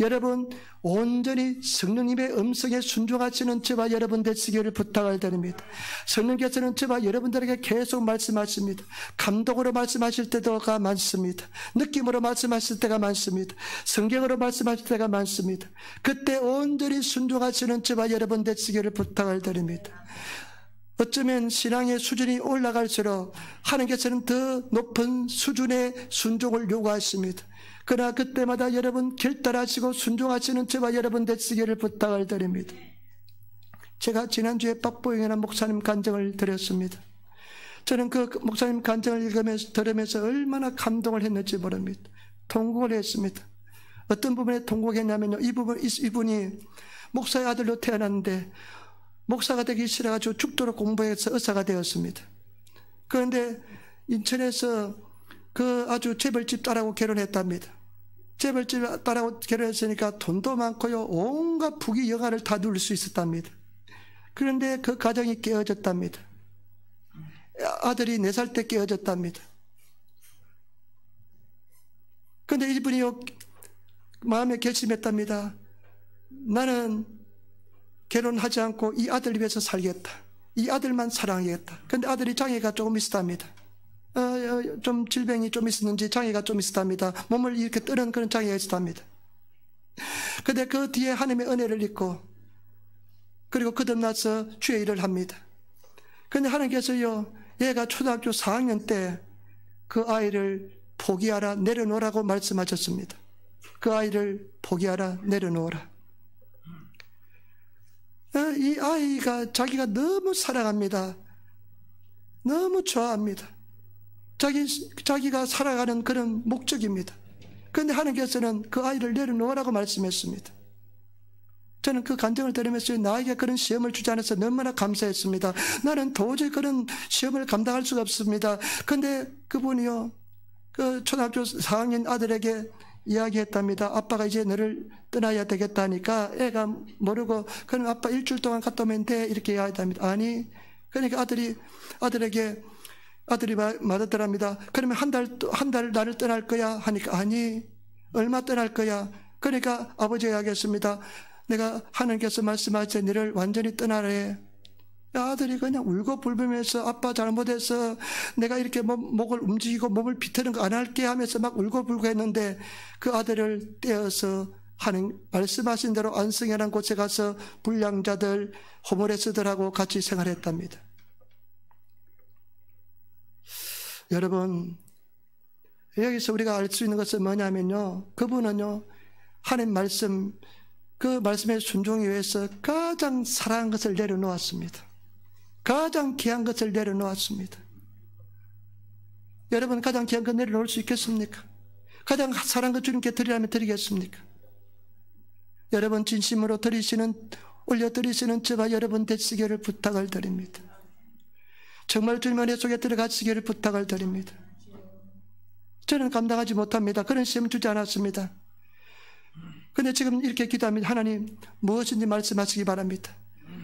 여러분, 온전히 성령님의 음성에 순종하시는 저와 여러분 되시기를 부탁을 드립니다. 성령께서는 저와 여러분들에게 계속 말씀하십니다. 감동으로 말씀하실 때가 많습니다. 느낌으로 말씀하실 때가 많습니다. 성경으로 말씀하실 때가 많습니다. 그때 온전히 순종하시는 저와 여러분 되시기를 부탁을 드립니다. 어쩌면 신앙의 수준이 올라갈수록 하나님께서는 더 높은 수준의 순종을 요구하십니다. 그러나 그때마다 여러분 결단하시고 순종하시는 저와 여러분 되시기를 부탁을 드립니다. 제가 지난주에 박보영이라는 목사님 간증을 드렸습니다. 저는 그 목사님 간증을 들으면서 얼마나 감동을 했는지 모릅니다. 통곡을 했습니다. 어떤 부분에 통곡했냐면요, 이분이 목사의 아들로 태어났는데 목사가 되기 싫어가지고 죽도록 공부해서 의사가 되었습니다. 그런데 인천에서 그 아주 재벌집 딸하고 결혼했답니다. 재벌집 딸하고 결혼했으니까 돈도 많고요, 온갖 부귀 영화를 다 누릴 수 있었답니다. 그런데 그 가정이 깨어졌답니다. 아들이 4살 때 깨어졌답니다. 그런데 이분이요, 마음에 결심했답니다. 나는 결혼하지 않고 이 아들을 위해서 살겠다. 이 아들만 사랑하겠다. 그런데 아들이 장애가 조금 있었답니다. 좀 질병이 좀 있었는지 장애가 좀 있었답니다. 몸을 이렇게 뜨는 그런 장애가 있었답니다. 그런데 그 뒤에 하나님의 은혜를 입고 그리고 거듭나서 주의 일을 합니다. 그런데 하나님께서요, 얘가 초등학교 4학년 때 그 아이를 포기하라, 내려놓으라고 말씀하셨습니다. 그 아이를 포기하라, 내려놓으라. 이 아이가 자기가 너무 사랑합니다. 너무 좋아합니다. 자기가 살아가는 그런 목적입니다. 그런데 하나님께서는 그 아이를 내려놓으라고 말씀했습니다. 저는 그 간증을 들으면서 나에게 그런 시험을 주지 않아서 너무나 감사했습니다. 나는 도저히 그런 시험을 감당할 수가 없습니다. 그런데 그분이요, 그 초등학교 4학년 아들에게 이야기했답니다. 아빠가 이제 너를 떠나야 되겠다니까 애가 모르고, 그럼 아빠 일주일 동안 갔다 오면 돼, 이렇게 이야기합니다. 아니, 그러니까 아들이 말하더랍니다. 그러면 한 달 나를 떠날 거야 하니까, 아니, 얼마 떠날 거야. 그러니까 아버지가 이야기했습니다. 내가 하나님께서 말씀하시되 너를 완전히 떠나래. 아들이 그냥 울고 불면서 아빠 잘못해서 내가 이렇게 목을 움직이고 몸을 비트는 거 안 할게 하면서 막 울고 불고 했는데, 그 아들을 떼어서 하는 말씀하신 대로 안성이라는 곳에 가서 불량자들, 호모레스들하고 같이 생활했답니다. 여러분, 여기서 우리가 알 수 있는 것은 뭐냐면요, 그분은요, 하나님 말씀, 그 말씀에 순종하기 위해서 가장 사랑한 것을 내려놓았습니다. 가장 귀한 것을 내려놓았습니다. 여러분, 가장 귀한 것 내려놓을 수 있겠습니까? 가장 사랑한 것 주님께 드리라면 드리겠습니까? 여러분, 진심으로 올려드리시는 저와 여러분 되시기를 부탁을 드립니다. 정말 주님 은혜 속에 들어가시기를 부탁을 드립니다. 저는 감당하지 못합니다. 그런 시험 주지 않았습니다. 그런데 지금 이렇게 기도합니다. 하나님, 무엇인지 말씀하시기 바랍니다.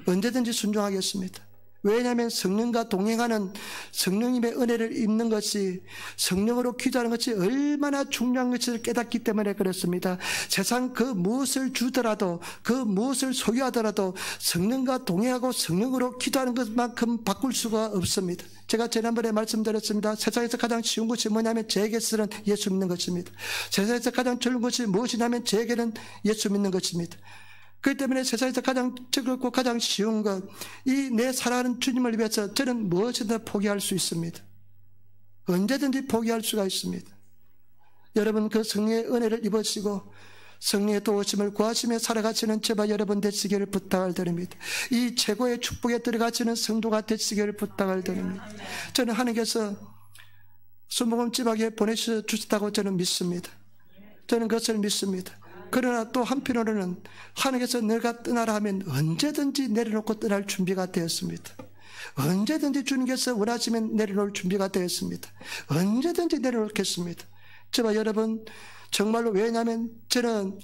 언제든지 순종하겠습니다. 왜냐하면 성령과 동행하는 성령님의 은혜를 입는 것이, 성령으로 기도하는 것이 얼마나 중요한 것을 깨닫기 때문에 그렇습니다. 세상 그 무엇을 주더라도, 그 무엇을 소유하더라도 성령과 동행하고 성령으로 기도하는 것만큼 바꿀 수가 없습니다. 제가 지난번에 말씀드렸습니다. 세상에서 가장 쉬운 것이 뭐냐면 제게서는 예수 믿는 것입니다. 세상에서 가장 좋은 것이 무엇이냐면 제게는 예수 믿는 것입니다. 그렇기 때문에 세상에서 가장 즐겁고 가장 쉬운 것, 이 내 사랑하는 주님을 위해서 저는 무엇이든 포기할 수 있습니다. 언제든지 포기할 수가 있습니다. 여러분, 그 성령의 은혜를 입으시고 성령의 도우심을 구하시며 살아가시는 저와 여러분 되시기를 부탁을 드립니다. 이 최고의 축복에 들어가시는 성도가 되시기를 부탁을 드립니다. 저는 하나님께서 순복음집하게 보내주셨다고 저는 믿습니다. 저는 그것을 믿습니다. 그러나 또 한편으로는 하나님께서 내가 떠나라 하면 언제든지 내려놓고 떠날 준비가 되었습니다. 언제든지 주님께서 원하시면 내려놓을 준비가 되었습니다. 언제든지 내려놓겠습니다. 저와 여러분, 정말로, 왜냐하면 저는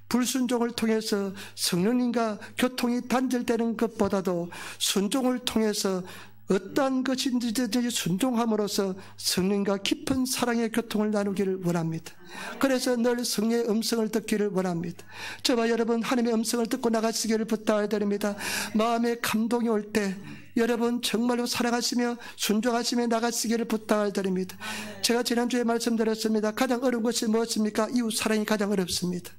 불순종을 통해서 성령님과 교통이 단절되는 것보다도 순종을 통해서 어떠한 것인지 순종함으로써 성령과 깊은 사랑의 교통을 나누기를 원합니다. 그래서 늘 성령의 음성을 듣기를 원합니다. 저와 여러분 하나님의 음성을 듣고 나가시기를 부탁드립니다. 마음에 감동이 올 때 여러분 정말로 사랑하시며 순종하시며 나가시기를 부탁드립니다. 제가 지난주에 말씀드렸습니다. 가장 어려운 것이 무엇입니까? 이웃 사랑이 가장 어렵습니다.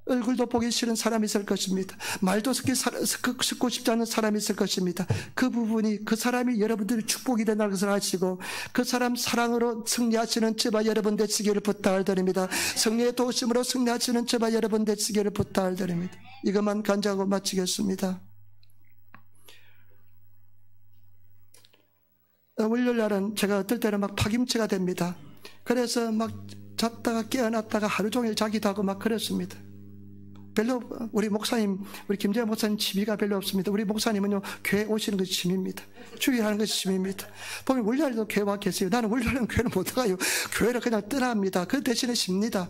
얼굴도 보기 싫은 사람이 있을 것입니다. 말도 듣고 싶지 않은 사람이 있을 것입니다. 그 부분이 그 사람이 여러분들의 축복이 된다는 것을 아시고 그 사람 사랑으로 승리하시는 저와 여러분 되시기를 부탁드립니다. 성령의 도우심으로 승리하시는 저와 여러분 되시기를 부탁드립니다. 이것만 간증하고 마치겠습니다. 월요일날은 제가 어떨 때는 막 파김치가 됩니다. 그래서 막 잤다가 깨어났다가 하루 종일 자기도 하고 막 그랬습니다. 별로 우리 목사님, 우리 김재현 목사님 취미가 별로 없습니다. 우리 목사님은요 교회 오시는 것이 취미입니다. 주일하는 것이 취미입니다. 보면 월요일도 교회 와 계세요. 나는 월요일은 교회를 못 가요. 교회를 그냥 떠납니다. 그 대신에 쉽니다.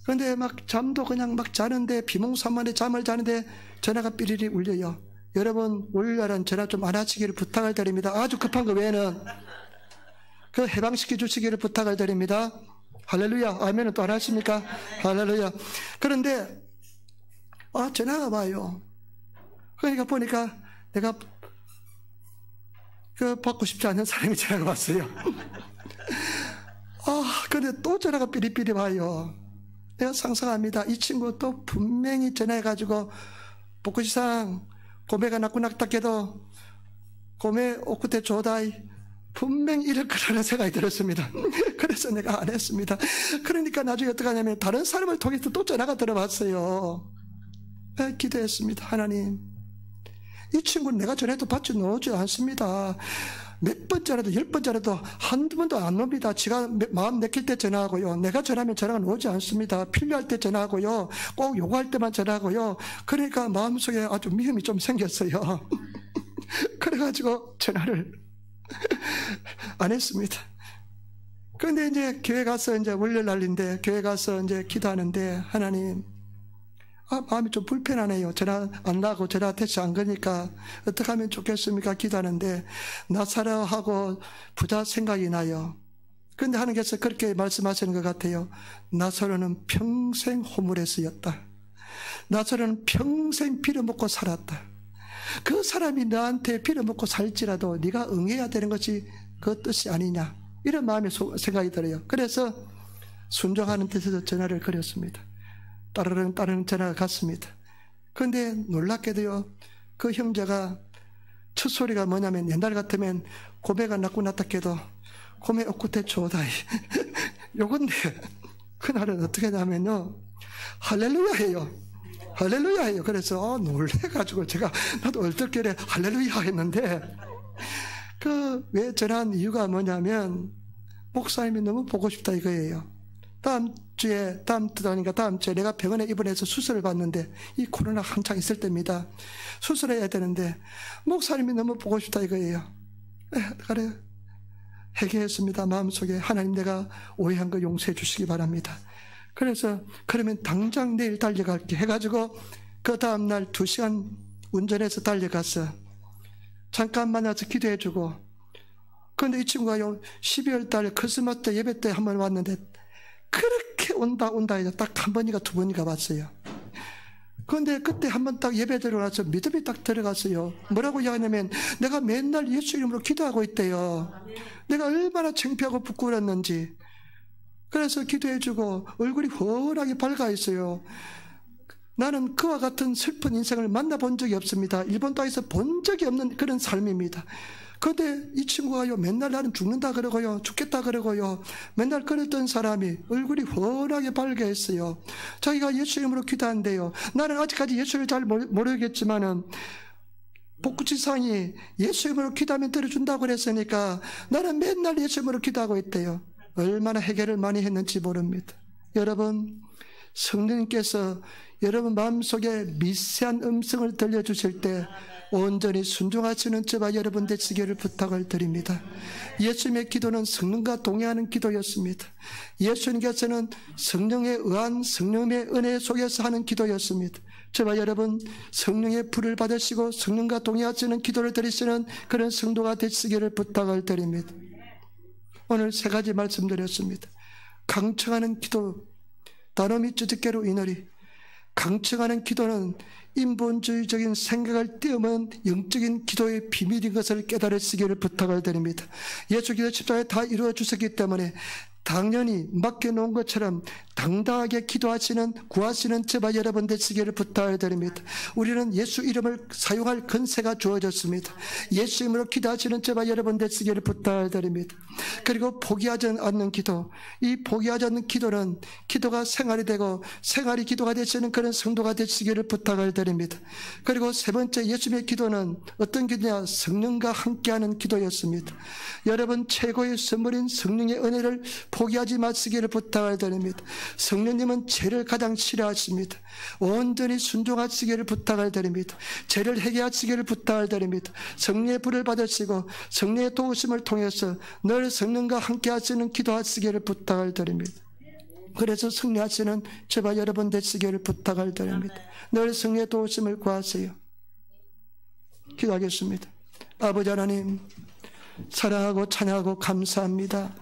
그런데 막 잠도 그냥 막 자는데 비몽사몽에 잠을 자는데 전화가 삐리리 울려요. 여러분 월요일은 전화 좀 안 하시기를 부탁을 드립니다. 아주 급한 거 외에는 그 해방시켜 주시기를 부탁을 드립니다. 할렐루야. 아멘은 또 안 하십니까? 할렐루야. 그런데 전화가 와요. 그러니까 보니까 내가 받고 싶지 않은 사람이 전화가 왔어요. 근데 또 전화가 삐리삐리 와요. 내가 상상합니다. 이 친구 또 분명히 전화해가지고 복구시상 고매가 낳고 낙닥해도 고매 오쿠테 조다이 분명히 이럴 거라는 생각이 들었습니다. 그래서 내가 안 했습니다. 그러니까 나중에 어떻게 하냐면 다른 사람을 통해서 또 전화가 들어왔어요. 기도했습니다. 하나님, 이 친구는 내가 전화해도 받지 놓지 않습니다. 몇 번째라도 10번째라도 한두 번도 안 옵니다. 지가 마음 내킬 때 전화하고요. 내가 전화하면 전화가 오지 않습니다. 필요할 때 전화하고요. 꼭 요구할 때만 전화하고요. 그러니까 마음속에 아주 미움이 좀 생겼어요. 그래가지고 전화를 안 했습니다. 그런데 이제 교회 가서 이제 월요일 날인데 교회 가서 이제 기도하는데 하나님, 마음이 좀 불편하네요. 전화 안 나고 전화 대체 안 거니까 어떻게 하면 좋겠습니까? 기도하는데 나사로하고 부자 생각이 나요. 그런데 하나님께서 그렇게 말씀하시는 것 같아요. 나사로는 평생 호물에 쓰였다. 나사로는 평생 빌어먹고 살았다. 그 사람이 너한테 빌어먹고 살지라도 네가 응해야 되는 것이 그 뜻이 아니냐, 이런 마음의 생각이 들어요. 그래서 순종하는 뜻에서 전화를 걸었습니다. 따르릉 전화가 갔습니다. 그런데 놀랍게도요, 그 형제가 첫 소리가 뭐냐면 옛날 같으면 고매가 낳고 낳다해도 고매 오쿠테 조다이 요건데 그날은 어떻게 하냐면요, 할렐루야예요. 할렐루야예요. 그래서 놀래가지고 제가 나도 얼떨결에 할렐루야 했는데 왜 전화한 이유가 뭐냐면 목사님이 너무 보고 싶다 이거예요. 다음 주에 내가 병원에 입원해서 수술을 받는데 이 코로나 한창 있을 때입니다. 수술해야 되는데 목사님이 너무 보고 싶다 이거예요. 그래 회개했습니다. 마음속에 하나님, 내가 오해한 거 용서해 주시기 바랍니다. 그래서 그러면 당장 내일 달려갈게 해가지고 그 다음날 2시간 운전해서 달려갔어. 잠깐 만나서 기도해주고. 그런데 이 친구가요 12월 달 크리스마스 때 예배 때 한 번 왔는데 그렇게 온다 해서 딱 한 번인가 두 번인가 왔어요. 그런데 그때 한 번 딱 예배 들어가서 믿음이 딱 들어갔어요. 뭐라고 이야기하냐면 내가 맨날 예수 이름으로 기도하고 있대요. 내가 얼마나 창피하고 부끄러웠는지. 그래서 기도해주고 얼굴이 환하게 밝아 있어요. 나는 그와 같은 슬픈 인생을 만나본 적이 없습니다. 일본 땅에서 본 적이 없는 그런 삶입니다. 그런데 이 친구가요 맨날 나는 죽는다 그러고요, 죽겠다 그러고요, 맨날 그랬던 사람이 얼굴이 환하게 밝아있어요. 자기가 예수 이름으로 기도한대요. 나는 아직까지 예수를 잘 모르겠지만은 복구지상이 예수 이름으로 기도하면 들어준다고 그랬으니까 나는 맨날 예수 이름으로 기도하고 있대요. 얼마나 해결을 많이 했는지 모릅니다. 여러분, 성령님께서 여러분 마음속에 미세한 음성을 들려주실 때 온전히 순종하시는 저와 여러분 되시기를 부탁을 드립니다. 예수님의 기도는 성령과 동행하는 기도였습니다. 예수님께서는 성령에 의한 성령의 은혜 속에서 하는 기도였습니다. 저와 여러분 성령의 불을 받으시고 성령과 동의하시는 기도를 드리시는 그런 성도가 되시기를 부탁을 드립니다. 오늘 세 가지 말씀드렸습니다. 강청하는 기도, 다노미 주뜻계로 인하리. 강청하는 기도는 인본주의적인 생각을 띄우면 영적인 기도의 비밀인 것을 깨달으시기를 부탁을 드립니다. 예수 기도 십자가에 다 이루어 주셨기 때문에 당연히 맡겨놓은 것처럼 당당하게 기도하시는 구하시는 저와 여러분 되시기를 부탁을 드립니다. 우리는 예수 이름을 사용할 권세가 주어졌습니다. 예수 이름으로 기도하시는 저와 여러분 되시기를 부탁을 드립니다. 그리고 포기하지 않는 기도, 이 포기하지 않는 기도는 기도가 생활이 되고 생활이 기도가 되시는 그런 성도가 되시기를 부탁을 드립니다. 그리고 세 번째 예수님의 기도는 어떤 기도냐? 성령과 함께하는 기도였습니다. 여러분 최고의 선물인 성령의 은혜를 포기하지 마시기를 부탁을 드립니다. 성령님은 죄를 가장 싫어하십니다. 온전히 순종하시기를 부탁을 드립니다. 죄를 회개하시기를 부탁을 드립니다. 성령의 불을 받으시고 성령의 도우심을 통해서 늘 성령과 함께 하시는 기도하시기를 부탁을 드립니다. 그래서 승리하시는 저와 여러분 되시기를 부탁을 드립니다. 늘 성령의 도우심을 구하세요. 기도하겠습니다. 아버지 하나님, 사랑하고 찬양하고 감사합니다.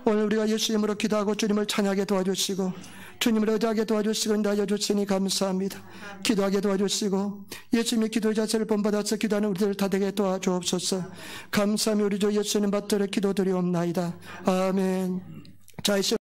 오늘 우리가 예수 이름으로 기도하고 주님을 찬양하게 도와주시고 주님을 의지하게 도와주시고 인도하여 주시니 감사합니다. 기도하게 도와주시고 예수님의 기도의 자세를 본받아서 기도하는 우리들 다 되게 도와주옵소서. 감사하며 우리 주 예수님 받들어 기도드리옵나이다. 아멘. 자,